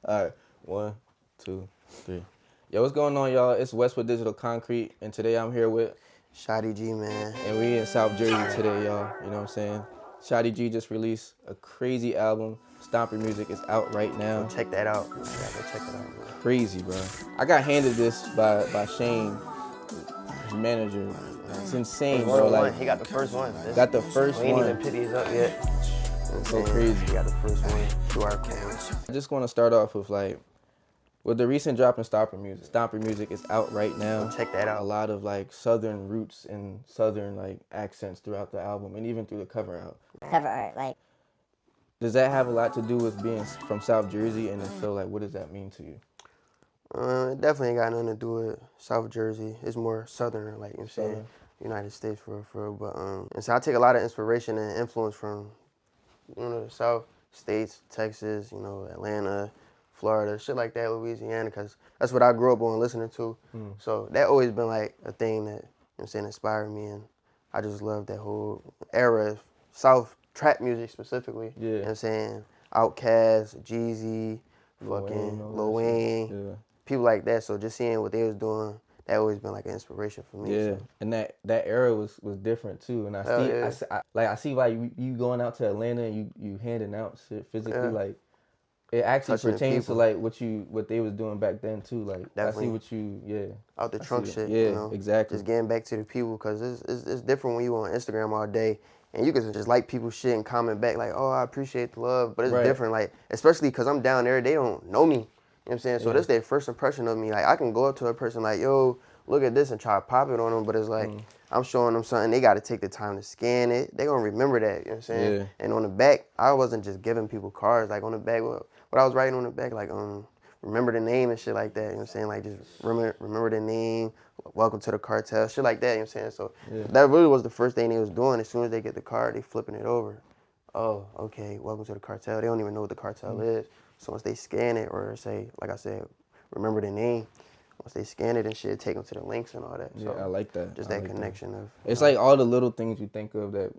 All right, 1, 2, 3. Yo, what's going on, y'all? It's Westwood Digital Concrete, and today I'm here with, SHADDI G, man. and we in South Jersey today, y'all. You know what I'm saying? SHADDI G just released a crazy album. Stomper Music is out right now. Check that out. I gotta go check that out, man. Crazy, bro. I got handed this by Shane, his manager. It's insane, bro. Like, He got the first one. got the first We ain't one. even put these up yet. So crazy. He got the first one. QR code. I just want to start off with with the recent drop in Stomper Music is out right now. Check that out. A lot of southern roots and southern accents throughout the album and even through the cover art. Does that have a lot to do with being from South Jersey? And if so, what does that mean to you? It definitely ain't got nothing to do with South Jersey. It's more southern, you know what I'm saying? United States for real. But and so I take a lot of inspiration and influence from the South states, Texas, Atlanta, Florida, shit like that, Louisiana, because that's what I grew up on listening to. So that always been a thing that, inspired me, and I just love that whole era of South trap music specifically. Yeah. You know what I'm saying? Outkast, Jeezy, fucking Lil Wayne, people like that. So just seeing what they was doing, that always been an inspiration for me. Yeah, so. and that era was different too. And I see why you going out to Atlanta and you handing out shit physically. It actually Touching pertains to what they was doing back then too. Definitely. I see what you Out the trunk shit. Yeah, exactly. Just getting back to the people, because it's different when you on Instagram all day and you can just like people's shit and comment back oh, I appreciate the love, but it's different. Especially because I'm down there, they don't know me. You know what I'm saying? So that's their first impression of me. I can go up to a person yo, look at this and try to pop it on them, but it's I'm showing them something. They got to take the time to scan it. They gonna remember that. You know what I'm saying? Yeah. And on the back, I wasn't just giving people cards. On the back, what I was writing on the back, remember the name and shit like that. You know what I'm saying? Just remember the name. Welcome to the cartel. Shit like that. You know what I'm saying? So that really was the first thing they was doing. As soon as they get the card, they flipping it over. Oh, okay. Welcome to the cartel. They don't even know what the cartel is. So once they scan it or say, like I said, remember the name. Once they scan it and shit, take them to the links and all that. Yeah, I like that. Just that connection of. It's all the little things you think of that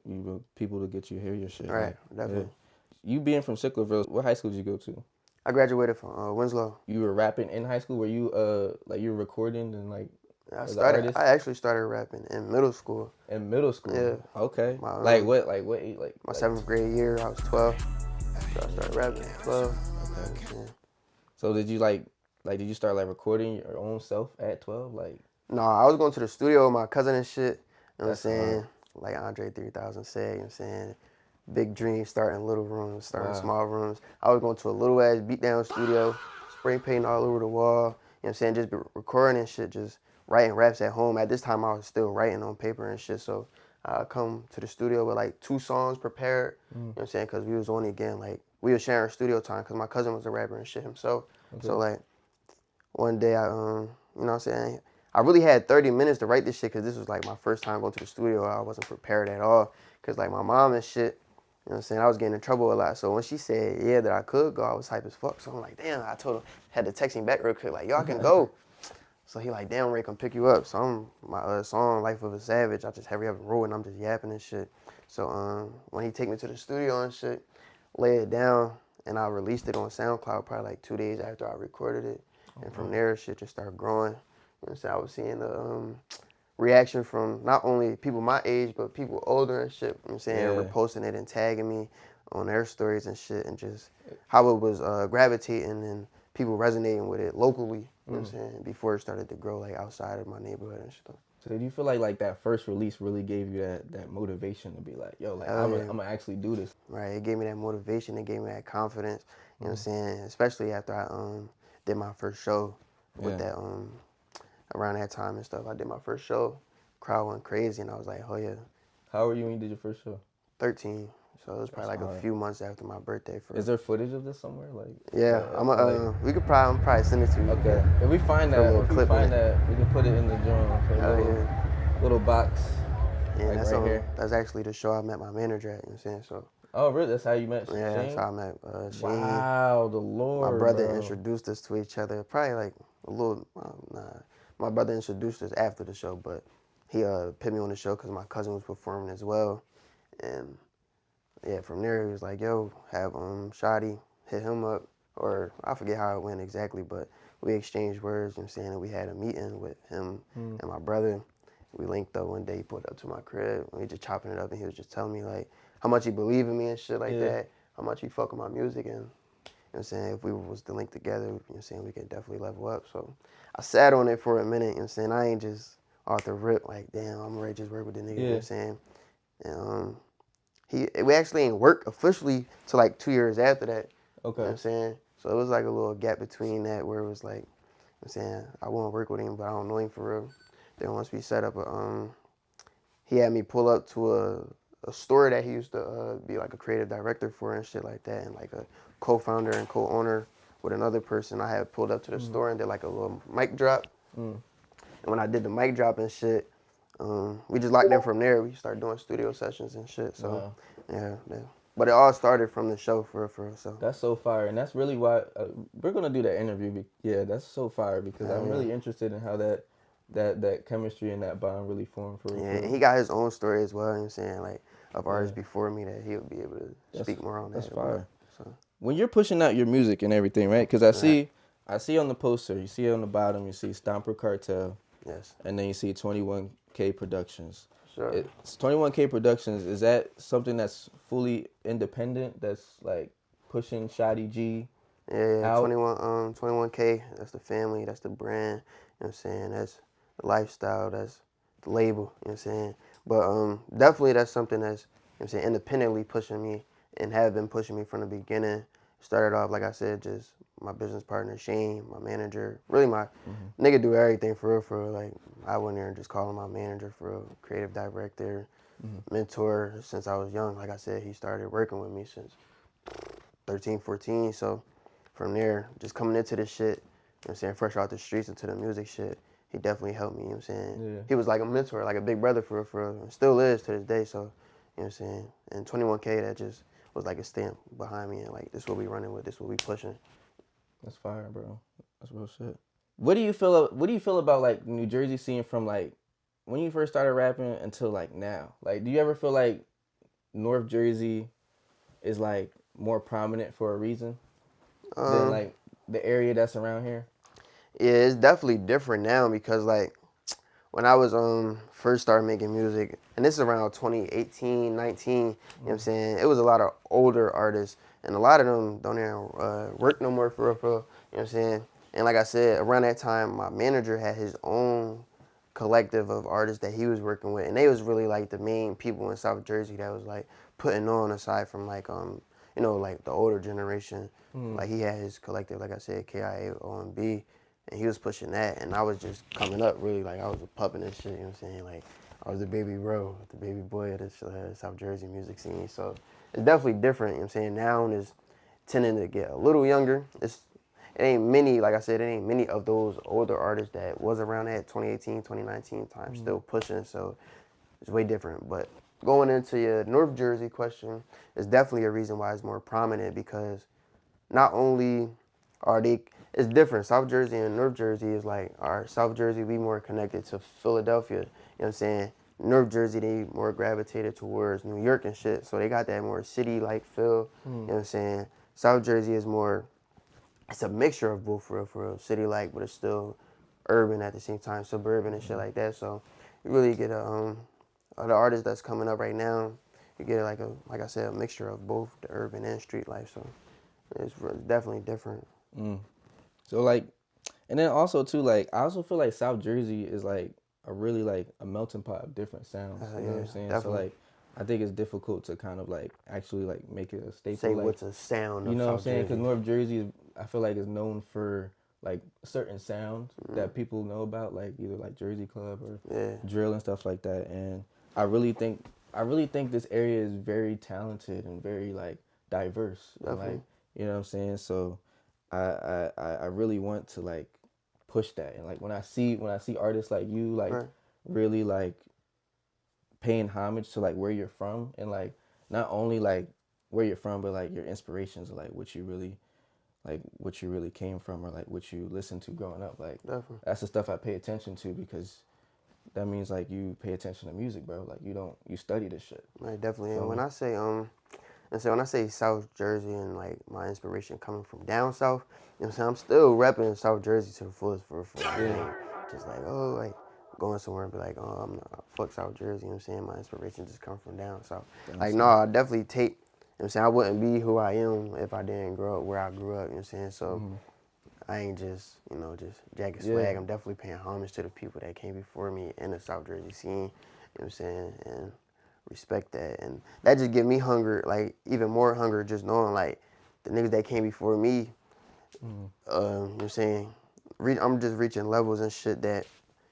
people to get you hear your shit. Right, definitely. Yeah. You being from Sicklerville, what high school did you go to? I graduated from Winslow. You were rapping in high school? Were you you were recording and I actually started rapping in middle school. In middle school? Yeah. Okay. My, what age? My 7th grade year, I was 12. So I started rapping at 12. Okay. Yeah. So did you did you start recording your own self at 12? No, I was going to the studio with my cousin and shit. You know what I'm saying? Hard. Like Andre 3000 said, you know what I'm saying? Big dreams, starting little rooms, starting small rooms. I was going to a little ass beatdown studio, spray painting all over the wall. You know what I'm saying? Just be recording and shit, just writing raps at home. At this time, I was still writing on paper and shit. So I come to the studio with 2 songs prepared. You know what I'm saying? Because we was only again we was sharing studio time because my cousin was a rapper and shit himself. Okay. So one day I you know what I'm saying? I really had 30 minutes to write this shit because this was my first time going to the studio. I wasn't prepared at all because my mom and shit, you know what I'm saying, I was getting in trouble a lot. So when she said, yeah, that I could go, I was hype as fuck. So I'm damn, I told him, had to text him back real quick, yo, I can go. So he damn, Ray, come pick you up. So my song, Life of a Savage, I just hurry up and roll and I'm just yapping and shit. So when he take me to the studio and shit, lay it down, and I released it on SoundCloud probably 2 days after I recorded it. And from there, shit just started growing. You know what I'm saying? I was seeing the reaction from not only people my age, but people older and shit. You know what I'm saying? Reposting it and tagging me on their stories and shit, and just how it was gravitating and people resonating with it locally. You know what I'm saying? Before it started to grow outside of my neighborhood and shit. So did you feel like that first release really gave you that motivation to be yo, I'm gonna actually do this? Right. It gave me that motivation. It gave me that confidence. You know what I'm saying? Especially after I did my first show with that around that time and stuff. I did my first show. Crowd went crazy, and I was oh yeah. How old were you when you did your first show? 13. So it was probably a few months after my birthday. Is there footage of this somewhere? Yeah, we could probably send it to you. Okay. If we find that, we can put it in the journal for a little box. Yeah, that's right here. That's actually the show I met my manager at. You know what I'm saying? So. Oh, really? That's how you met Shane? Yeah, that's how I met Shane. Wow, the Lord, my brother introduced us to each other. Probably a little. My brother introduced us after the show, but he put me on the show because my cousin was performing as well, and yeah, from there he was yo, have SHADDI hit him up. or I forget how it went exactly, but we exchanged words, you know what I'm saying, and we had a meeting with him and my brother. We linked up one day, he pulled up to my crib, and we just chopping it up, and he was just telling me, like, how much he believed in me and shit like that, how much he fuck with my music, and, you know what I'm saying, if we was to link together, you know what I'm saying, we could definitely level up. So I sat on it for a minute, you know what I'm saying, I ain't just off the rip, like, damn, I'm ready to just work with the nigga, you know what I'm saying, and we actually ain't work officially till like 2 years after that. Okay. You know what I'm saying? So it was like a little gap between that where it was like, you know what I'm saying, I want to work with him, but I don't know him for real. Then once we set up he had me pull up to a store that he used to be like a creative director for and shit like that, and like a co-founder and co-owner with another person. I had pulled up to the store and did like a little mic drop. And when I did the mic drop and shit, we just locked in from there. We started doing studio sessions and shit. So, yeah. But it all started from the show for real. So that's so fire, and that's really why we're gonna do that interview. Yeah, that's so fire because I'm really interested in how that chemistry and that bond really formed for real. Yeah, and he got his own story as well. You know what I'm saying, like of artists before me that he'll be able to speak more on that. That's fire. So when you're pushing out your music and everything, right? Because I see on the poster, you see on the bottom, you see Stomper Cartel. Yes. And then you see 21K Productions. Sure. 21K Productions, is that something that's fully independent, that's like pushing SHADDI G out? 21K, that's the family, that's the brand, you know what I'm saying? That's the lifestyle, that's the label, you know what I'm saying? But definitely that's something that's, you know what I'm saying, independently pushing me and have been pushing me from the beginning. Started off, like I said, just my business partner, Shane, my manager. Really my nigga do everything for real. Like, I went there and just call him my manager for real. Creative director, mentor since I was young. Like I said, he started working with me since 13, 14. So from there, just coming into this shit, you know what I'm saying, fresh out the streets into the music shit, he definitely helped me, you know what I'm saying? Yeah. He was like a mentor, like a big brother for real, and still is to this day. So, you know what I'm saying? And 21K, that just was like a stamp behind me, and like, this what we running with, this what we pushing. That's fire, bro. That's real shit. What do you feel about like New Jersey scene from like when you first started rapping until like now? Like, do you ever feel like North Jersey is like more prominent for a reason than like the area that's around here? Yeah, it's definitely different now because like when I was first started making music, and this is around 2018, 19, you know what I'm saying, it was a lot of older artists, and a lot of them don't even work no more for real, you know what I'm saying? And like I said, around that time, my manager had his own collective of artists that he was working with, and they was really like the main people in South Jersey that was like putting on, aside from like you know, like the older generation. Like he had his collective, like I said, KIA, and he was pushing that, and I was just coming up really, like I was a pup in this shit, you know what I'm saying? Like I was the baby bro, the baby boy of this South Jersey music scene. So it's definitely different, you know what I'm saying? Now it's tending to get a little younger. It ain't many, like I said, it ain't many of those older artists that was around that 2018, 2019 time still pushing, so it's way different. But going into your North Jersey question, is definitely a reason why it's more prominent, because not only are they, it's different. South Jersey and North Jersey is like, our South Jersey, we more connected to Philadelphia, you know what I'm saying? North Jersey, they more gravitated towards New York and shit, so they got that more city-like feel, you know what I'm saying? South Jersey is more, it's a mixture of both for real, city-like, but it's still urban at the same time, suburban and shit like that. So you really get the artists that's coming up right now, you get like I said, a mixture of both the urban and street life. So it's definitely different. So like, and then also too, like I also feel like South Jersey is like a really like a melting pot of different sounds. You know what I'm saying? Definitely. So like, I think it's difficult to kind of like actually like make it a staple. Say like, what's a sound. You know what I'm saying? Because North Jersey, I feel like is known for like certain sounds that people know about, like either like Jersey Club or drill and stuff like that. And I really think this area is very talented and very like diverse. Definitely. Like, you know what I'm saying? So I really want to like push that. And like when I see artists like you like really like paying homage to like where you're from, and like not only like where you're from, but like your inspirations, like what you really came from, or like what you listened to growing up. Like that's the stuff I pay attention to, because that means like you pay attention to music, bro. Like you study this shit. Right, definitely. So, and when I say And so when I say South Jersey and like my inspiration coming from down south, you know what I'm saying, I'm still repping South Jersey to the fullest for like, just like, oh, like going somewhere and be like, oh, I'm not, fuck South Jersey, you know what I'm saying? My inspiration just come from down south. Like, no, I definitely take, you know what I'm saying, I wouldn't be who I am if I didn't grow up where I grew up, you know what I'm saying? So I ain't just, you know, just jacket swag. I'm definitely paying homage to the people that came before me in the South Jersey scene, you know what I'm saying? And respect that. And that just give me hunger, like even more hunger just knowing like the niggas that came before me, you know what I'm saying? I'm just reaching levels and shit that, you know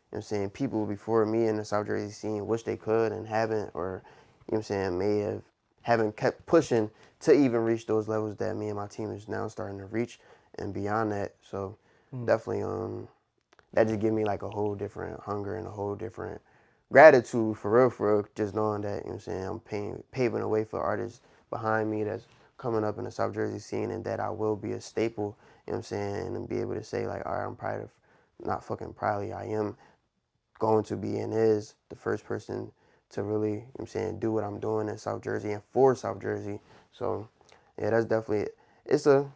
what I'm saying, people before me in the South Jersey scene wish they could and haven't, or, you know what I'm saying, haven't kept pushing to even reach those levels that me and my team is now starting to reach and beyond that. So definitely that just give me like a whole different hunger and a whole different gratitude for real, just knowing that, you know what I'm saying, I'm paving the way for artists behind me that's coming up in the South Jersey scene, and that I will be a staple, you know what I'm saying, and be able to say like, all right, I'm proud of, not fucking proudly, I am going to be and is the first person to really, you know what I'm saying, do what I'm doing in South Jersey and for South Jersey. So yeah, that's definitely, it's a,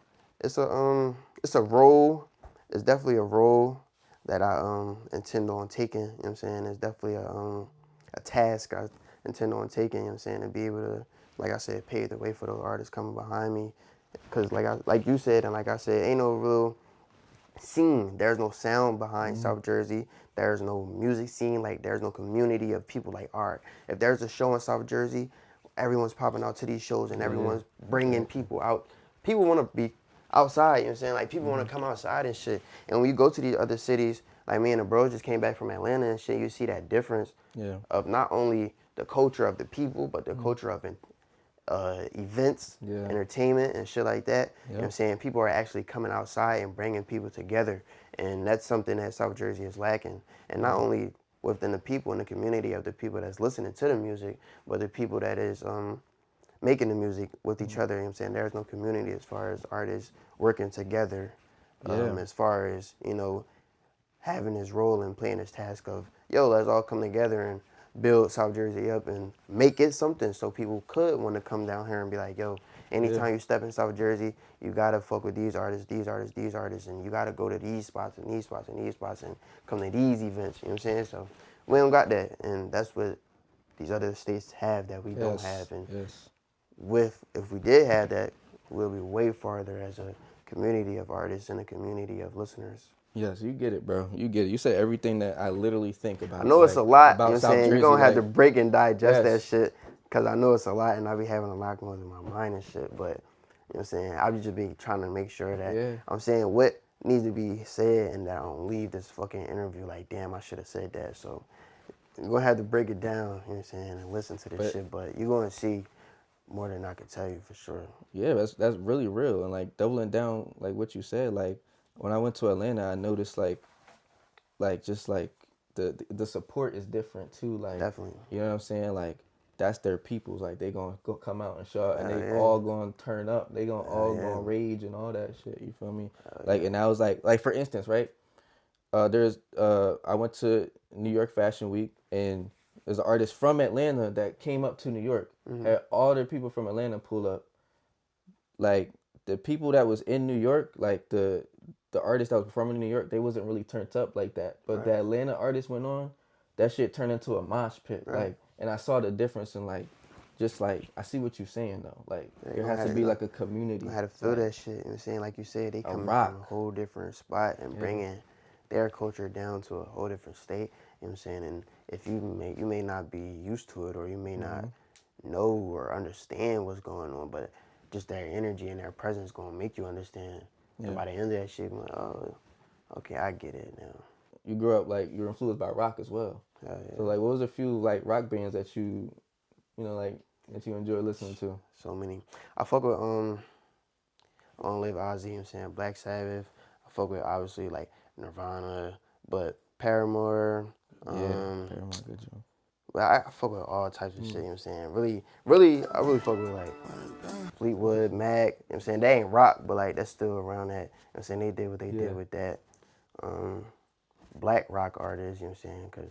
it's a role, it's definitely a role that I intend on taking, you know what I'm saying? It's definitely a task I intend on taking, you know what I'm saying, to be able to, like I said, pave the way for those artists coming behind me. Because like you said, and like I said, ain't no real scene. There's no sound behind South Jersey. There's no music scene. Like, there's no community of people like art. If there's a show in South Jersey, everyone's popping out to these shows and everyone's bringing people out. People want to be outside, you know what I'm saying? Like, people want to come outside and shit. And when you go to these other cities, like me and the bros just came back from Atlanta and shit, you see that difference of not only the culture of the people, but the culture of events, entertainment, and shit like that. You know what I'm saying? People are actually coming outside and bringing people together. And that's something that South Jersey is lacking. And not only within the people in the community of the people that's listening to the music, but the people that is making the music with each other. You know what I'm saying? There's no community as far as artists working together, as far as, you know, having this role and playing this task of, yo, let's all come together and build South Jersey up and make it something so people could want to come down here and be like, yo, anytime you step in South Jersey, you got to fuck with these artists, and you got to go to these spots and these spots and these spots and come to these events, you know what I'm saying? So we don't got that, and that's what these other states have that we don't have. And if we did have that, we'll be way farther as a community of artists and a community of listeners. Yes, you get it, bro. You get it. You said everything that I literally think about. I know it's a lot, about you know what I'm South saying? Jersey. You're going to have to break and digest that shit, because I know it's a lot, and I be having a lot going in my mind and shit, but, you know what I'm saying? I be just be trying to make sure that I'm saying what needs to be said and that I don't leave this fucking interview like, damn, I should have said that. So you're going to have to break it down, you know what I'm saying, and listen to this shit, but you're going to see more than I could tell you for sure. Yeah, that's really real. And like doubling down, like what you said, like when I went to Atlanta, I noticed like just like the support is different too. Like, definitely, you know what I'm saying? Like that's their peoples. Like they gonna go come out and show out, and they all gonna turn up. They gonna all gonna rage and all that shit. You feel me? Like, and I was like for instance, right? I went to New York Fashion Week, and there's an artist from Atlanta that came up to New York. Had all their people from Atlanta pull up. Like the people that was in New York, like the artists that was performing in New York, they wasn't really turned up like that. But the Atlanta artist went on, that shit turned into a mosh pit. Like, and I saw the difference in like, just like, I see what you're saying though. Like, there has to be like a community. I had to feel that shit. You know what I'm saying? Like you said, they coming from a whole different spot and bringing their culture down to a whole different state. You know what I'm saying? And if you may not be used to it, or you may not know or understand what's going on, but just their energy and their presence gonna make you understand. And by the end of that shit, I'm like, oh, okay, I get it now. You grew up like you were influenced by rock as well. So like, what was a few like rock bands that you know, like that you enjoy listening to? So many. I fuck with On Live Ozzy, you know what I'm saying? Black Sabbath. I fuck with obviously like Nirvana, but Paramore. Paramore, good job. But I fuck with all types of shit, you know what I'm saying? I really fuck with like Fleetwood Mac, you know what I'm saying? They ain't rock, but like that's still around that. You know what I'm saying? They did what they did with that. Black rock artists, you know what I'm saying? Because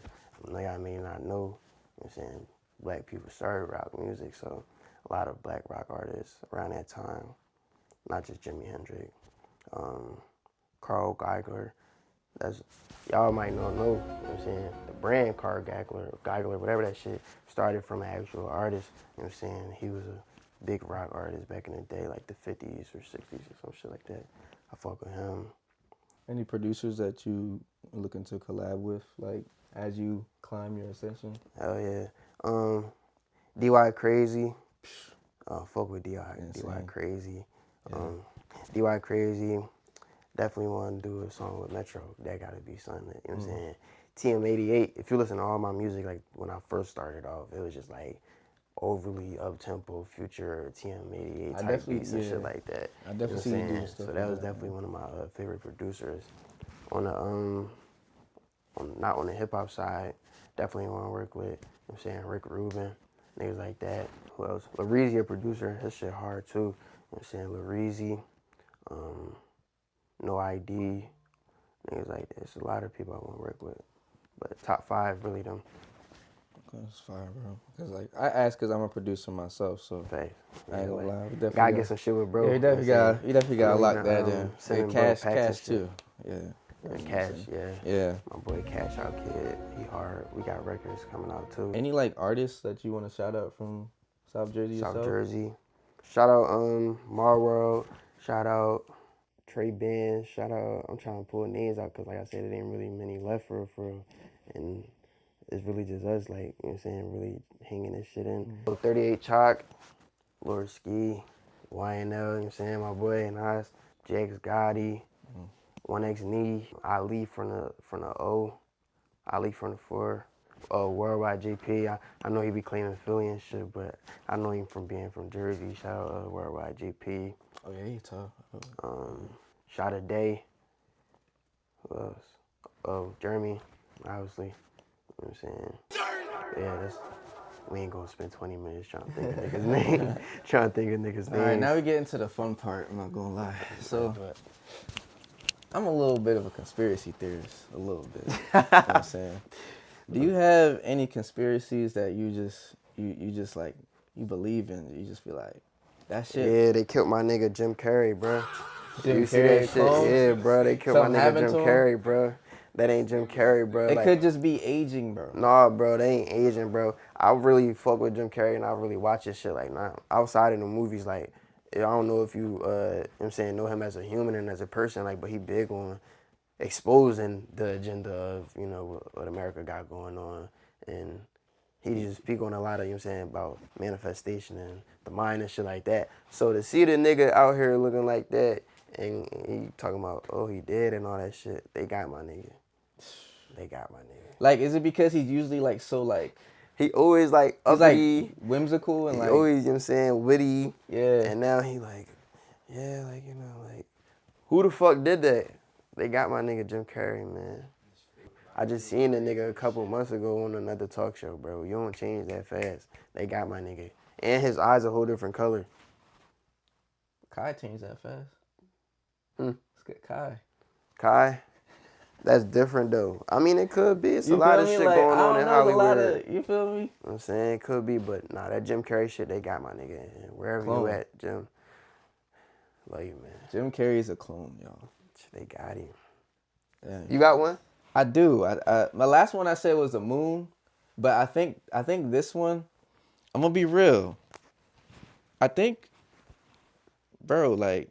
I may not know, you know what I'm saying, black people started rock music, so a lot of black rock artists around that time, not just Jimi Hendrix. Carl Geiger, y'all might not know, you know what I'm saying? The brand Carl Geiger, whatever that shit, started from an actual artist, you know what I'm saying? He was a big rock artist back in the day, like the 50s or 60s or some shit like that. I fuck with him. Any producers that you looking to collab with, like, as you climb your ascension? Hell yeah. DY Crazy. Fuck with DY Crazy. Yeah. DY Crazy. Definitely want to do a song with Metro. That gotta be something, you know what I'm saying? TM88, if you listen to all my music, like when I first started off, it was just like overly up-tempo, Future, TM88 type beats and shit like that. I definitely see you doing stuff. So that was definitely one of my favorite producers. On the, not on the hip-hop side, definitely want to work with, you know what I'm saying, Rick Rubin, niggas like that. Who else? Lareezy, a producer, his shit hard too. You know what I'm saying? Lareezy. No ID, niggas like that. It's a lot of people I want to work with, but top 5 really them. Okay, that's fire, bro. Cause like I asked, cause I'm a producer myself, so Faith. I ain't gonna lie. Definitely gotta get some shit with bro. Yeah, you definitely gotta lock that in. And Cash too. Yeah. And Cash, yeah. Yeah. My boy Cash Out Kid, he hard. We got records coming out too. Any like artists that you want to shout out from South Jersey? South Jersey. Shout out Marworld. Shout out Trey Ben, shout out, I'm trying to pull names out because like I said, it ain't really many left for real. And it's really just us, like, you know what I'm saying, really hanging this shit in. 38 Chalk, Lord Ski, YNL, you know what I'm saying, my boy Nas, Jax Gotti, 1X Knee, Ali from the O, Ali from the 4, Worldwide JP. I know he be claiming Philly and shit, but I know him from being from Jersey. Shout out Worldwide JP. Oh yeah, he tough. SHADDI Day. Who else? Oh, Jeremy, obviously. You know what I'm saying? Yeah, we ain't gonna spend 20 minutes trying to think of niggas' names. All right, now we get into the fun part, I'm not gonna lie. So, I'm a little bit of a conspiracy theorist, a little bit. You know what I'm saying? Do you have any conspiracies that you just like, you believe in, you just feel like, that shit? Yeah, they killed my nigga Jim Carrey, bro. Jim you see Carrey that shit? clones? Yeah, bro, they killed Something my nigga Jim to Carrey, bro. That ain't Jim Carrey, bro. It could just be aging, bro. Nah, bro, they ain't aging, bro. I really fuck with Jim Carrey and I really watch his shit like now. Outside of the movies, like, I don't know if you, you know what I'm saying, know him as a human and as a person, like, but he big on exposing the agenda of, you know, what America got going on. And he just speak on a lot of, you know what I'm saying, about manifestation and the mind and shit like that. So to see the nigga out here looking like that and he talking about, oh, he dead and all that shit, they got my nigga. They got my nigga. Like, is it because he's usually like so like, he always like uppity, like whimsical and he like always, you know what I'm saying, witty. Yeah. And now he like, yeah, like, you know, like, who the fuck did that? They got my nigga Jim Carrey, man. I just seen the nigga a couple months ago on another talk show, bro. You don't change that fast. They got my nigga. And his eyes a whole different color. Kai changed that fast. It's good, Kai. Kai? That's different, though. I mean, it could be. It's You a lot feel of me? shit Like, going I on don't in know, there's a lot Hollywood. of, you feel me? You know what I'm saying? It could be, but nah, that Jim Carrey shit, they got my nigga. And wherever you at, Jim, love you, man. Jim Carrey's a clone, y'all. They got him. Yeah. You got one? I do. My last one I said was the moon, but I think this one, I'm gonna be real. I think, bro, like,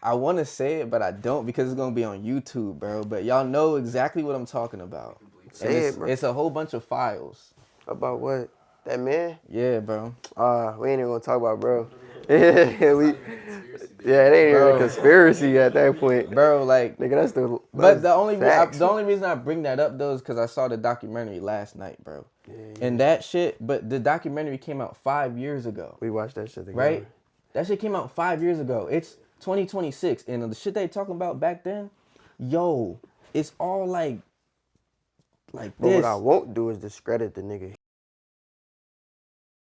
I want to say it, but I don't because it's gonna be on YouTube, bro. But y'all know exactly what I'm talking about. Say it, bro. It's a whole bunch of files. About what? That man? Yeah, bro. We ain't even gonna talk about bro. Yeah, it ain't even a conspiracy at that point, bro. Like, nigga, that's the. But the only reason I bring that up though is because I saw the documentary last night, bro. Yeah. And that shit. But the documentary came out 5 years ago. We watched that shit together. Right? That shit came out 5 years ago. It's 2026, and the shit they talking about back then, yo, it's all like this. But what I won't do is discredit the nigga.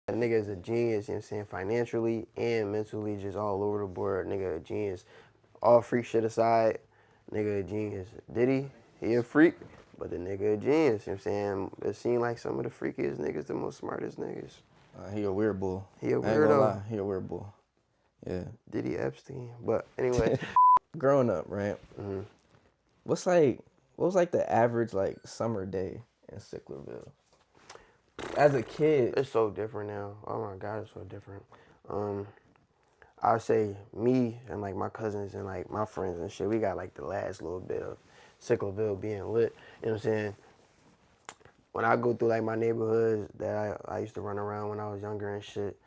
That nigga is a genius, you know what I'm saying, financially and mentally, just all over the board. Nigga a genius. All freak shit aside, nigga a genius. Diddy, he a freak, but the nigga a genius, you know what I'm saying? It seemed like some of the freakiest niggas, the most smartest niggas. He a weird bull. He a I ain't gonna weirdo. lie, he a weird bull. Yeah. Diddy Epstein. But anyway. Growing up, right? Mm-hmm. What was like the average like summer day in Sicklerville? As a kid. It's so different now. Oh my God, it's so different. I'd say me and like my cousins and like my friends and shit, we got like the last little bit of Sicklerville being lit. You know what I'm saying? When I go through like my neighborhoods that I used to run around when I was younger and shit,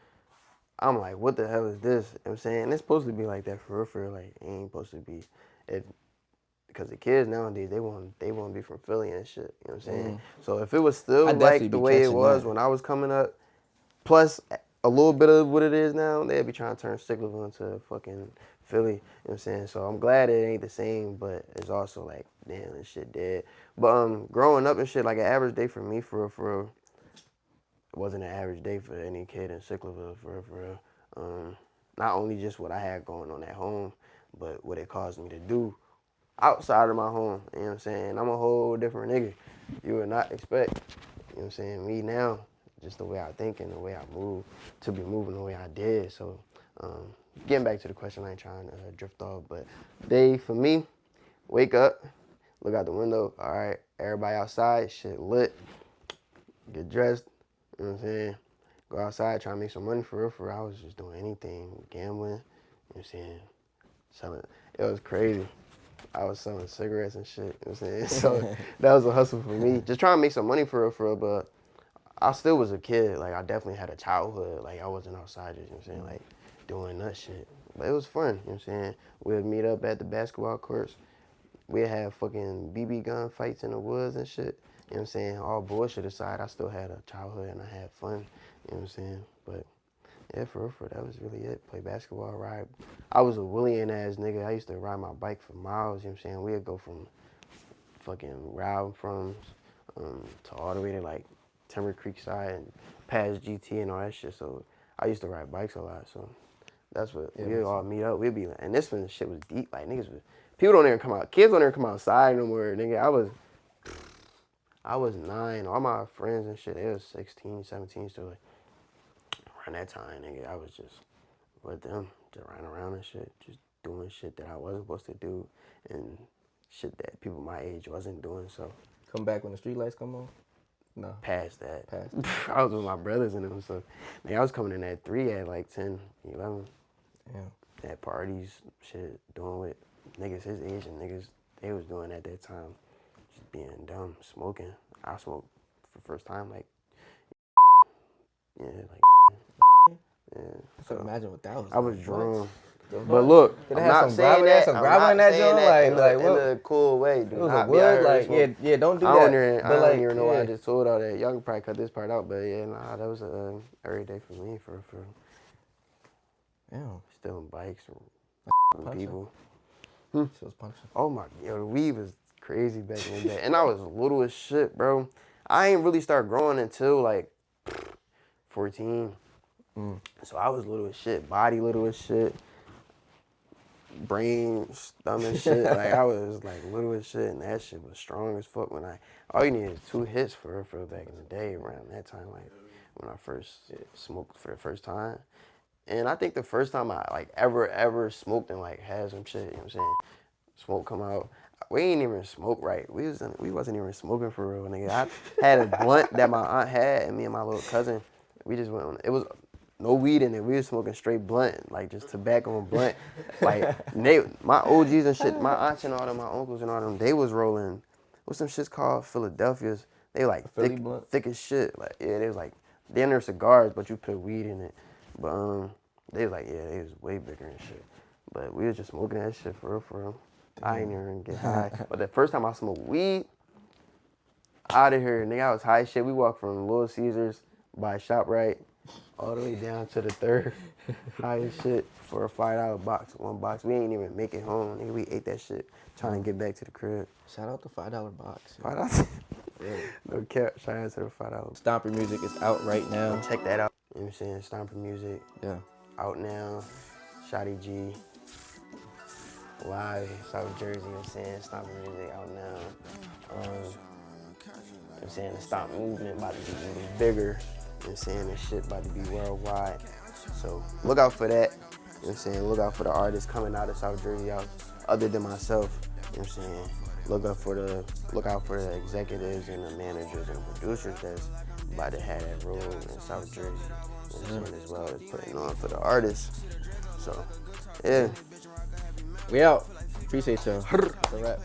I'm like, what the hell is this? You know what I'm saying? And it's supposed to be like that for real. Like, it ain't supposed to be. Because the kids nowadays, they want to be from Philly and shit. You know what I'm saying? So if it was still like the way it was when I was coming up, plus a little bit of what it is now, they'd be trying to turn Sicklerville into fucking Philly. You know what I'm saying? So I'm glad it ain't the same, but it's also like, damn, this shit dead. But growing up and shit, like an average day for me, for real, it wasn't an average day for any kid in Sicklerville, for real. Not only just what I had going on at home, but what it caused me to do outside of my home. You know what I'm saying? I'm a whole different nigga. You would not expect, you know what I'm saying, me now, just the way I think and the way I move, to be moving the way I did. So getting back to the question, I ain't trying to drift off, but day for me, wake up, look out the window, all right, everybody outside, shit lit, get dressed, you know what I'm saying, go outside, try to make some money for real. I was just doing anything, gambling, you know what I'm saying, selling. It was crazy. I was selling cigarettes and shit, you know what I'm saying? So that was a hustle for me. Just trying to make some money for real, but I still was a kid. Like, I definitely had a childhood. Like, I wasn't outside just, you know what I'm saying, like, doing nut shit. But it was fun, you know what I'm saying? We'd meet up at the basketball courts. We'd have fucking BB gun fights in the woods and shit. You know what I'm saying? All bullshit aside, I still had a childhood and I had fun, you know what I'm saying? But yeah, for real, that was really it. Play basketball, ride. I was a Willian ass nigga. I used to ride my bike for miles, you know what I'm saying? We'd go from fucking Round from to all the way to like Timber Creek side and past GT and all that shit. So I used to ride bikes a lot. So that's what we'd all meet up. We'd be like, and this when the shit was deep. Like people don't even come out. Kids don't even come outside no more. Nigga, I was 9. All my friends and shit, they was 16, 17, so like around that time, nigga, I was just with them, just riding around and shit, just doing shit that I wasn't supposed to do and shit that people my age wasn't doing. So come back when the street lights come on? No. Past that. I was with my brothers and them, so man, I was coming in at 3 at like 10, 11. Yeah. At parties, shit, doing what niggas his age and niggas they was doing at that time. Just being dumb, smoking. I smoked for the first time, like, yeah, like, yeah. So imagine what that was. I was drunk. What? But look, Did I'm it have not some saying gravel, that. some I'm gravel not in that saying joint? that Like in what? a cool way. Do It was not a be out wood, here like smoking. yeah, don't do I that. don't even know why I just told all that. Y'all can probably cut this part out, but yeah, nah, that was every day for me for yeah. Stealing bikes from people. She was punching. Oh my, the weed was crazy back in the day, and I was little as shit, bro. I ain't really start growing until like 14. So I was little as shit, body little as shit, brain dumb as shit. Like I was like little as shit, and that shit was strong as fuck. All you needed is 2 hits for back in the day around that time, like when I first smoked for the first time. And I think the first time I like ever smoked and like had some shit, you know what I'm saying? Smoke come out. We ain't even smoke right. We wasn't even smoking for real, nigga. I had a blunt that my aunt had, and me and my little cousin, we just went on. It was no weed in it. We was smoking straight blunt, like just tobacco and blunt. Like my OGs and shit, my aunts and all them, my uncles and all them, they was rolling. What's some shit's called? Philadelphia's. They like thick as shit. Like yeah, they was like they're cigars, but you put weed in it. But they was like they was way bigger and shit. But we was just smoking that shit for real. I ain't even get high. But the first time I smoked weed, out of here, nigga, I was high as shit. We walked from Little Caesars by ShopRite all the way down to the 3rd, high as shit, for a $5 box, 1 box. We ain't even make it home, nigga. We ate that shit, trying to get back to the crib. Shout out the $5 box. $5? Yeah. No cap, shout out to the $5. Stomper Music is out right now. Check that out. You know what I'm saying? Stomper Music. Yeah. Out now. SHADDI G. Live, South Jersey, you know what I'm saying? Stomper Music out now. You know what I'm saying? The Stomp movement about to be even bigger. You know I'm saying? This shit about to be worldwide. So look out for that. You know what I'm saying? Look out for the artists coming out of South Jersey out other than myself. You know what I'm saying? Look out for the executives and the managers and the producers that's about to have that role in South Jersey. You know what I'm saying? As well as putting on for the artists. So, yeah. We out. Appreciate y'all. It's a wrap.